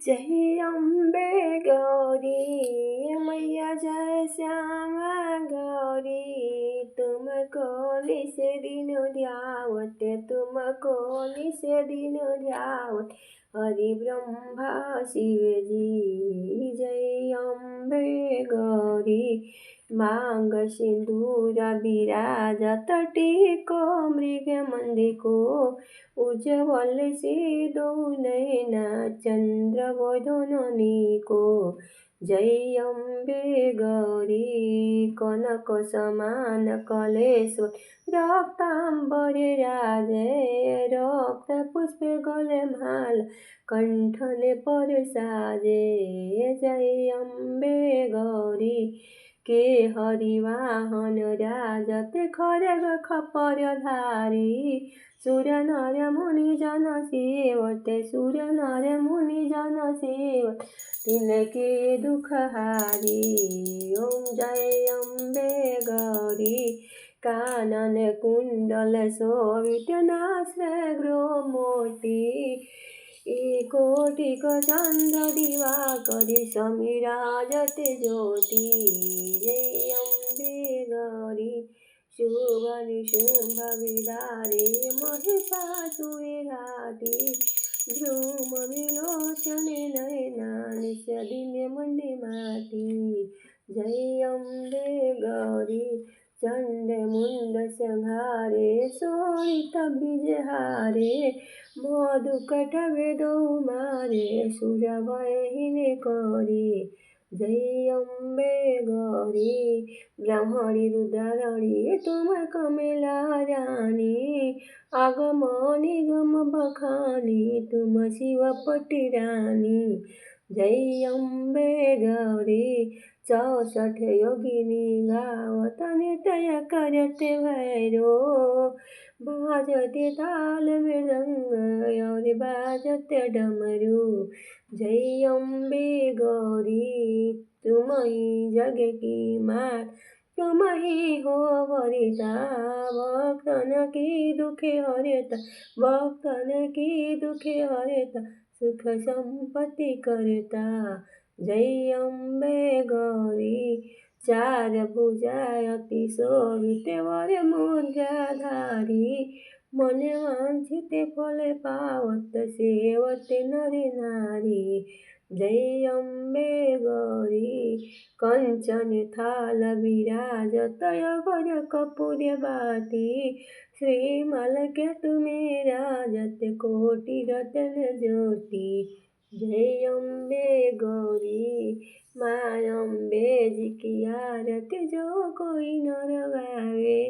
जय अम्बे गौरी मैया जय श्यामा गौरी, तुमको निस दिन ध्यावत, तुमको निस दिन ध्यावत हरि ब्रह्मा शिव जी। जय अम्बे गौरी मांग सिंदूर विराजत टीको मृग मंदिको, उज्ज्वल से दो नयना चंद्र वदननीको। जय अम्बे गौरी कनक समान कलेश्वर, रक्तांबरे राजे रक्त पुष्प गले माल कंठने पर साजे। जय अम्बे गौरी के हरिवाहन राजत खरग खपर धारी, सुर नर मुनि जन सेवत, सुर नर मुनि जन सेवत तिनके दुख हारी। ओम जय अम्बे गौरी कानन कुंडल शोभित नास गृह मोती, कोटि चंद्र दिवाकरी समिराजत ज्योति। जय अम्बे गौरी शुभ निशुंभ विदारे महिषासुरघाटी, ध्रुम विलोचन नयना निश दिन मुंडि माटी। जय अम्बे गौरी चंड मुंड संहारे, शोणित बीजहारे मधु कटवे दो मारे, सुर भयहीन करी। जय अम्बे गौरी ब्राह्मणी रुद्राणी तुम कमला रानी, आगम निगम बखानी तुम शिवपति रानी। जय अम्बे गौरी 64 योगिनी गावत नृत्य करते भैरो, बाजते ताल मृदंग और बाजते डमरू। जय अम्बे गौरी तुम ही जग की मात, तुम ही हो वरिता भक्तन की दुखे हरिता, भक्तन की दुखे हरिता सुख संपत्ति करता। जय अम्बे गौरी चार भुजा अति शोभित वर मुद्राधारी, मन वांछित फल पावत सेवत नर नारी। जय अम्बे गौरी कंचन थाल विराजत अगर कपूर बाती, श्रीमल के तुम्हें राजत कोटि रतन ज्योति। जय अम्बे गौरी माँ अम्बे जी की आरती जो कोई नर गावे,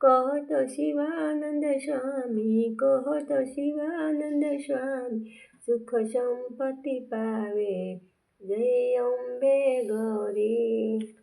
कहो तो शिवानंद स्वामी, कहो तो शिवानंद स्वामी सुख संपत्ति पावे। जय अम्बे गौरी।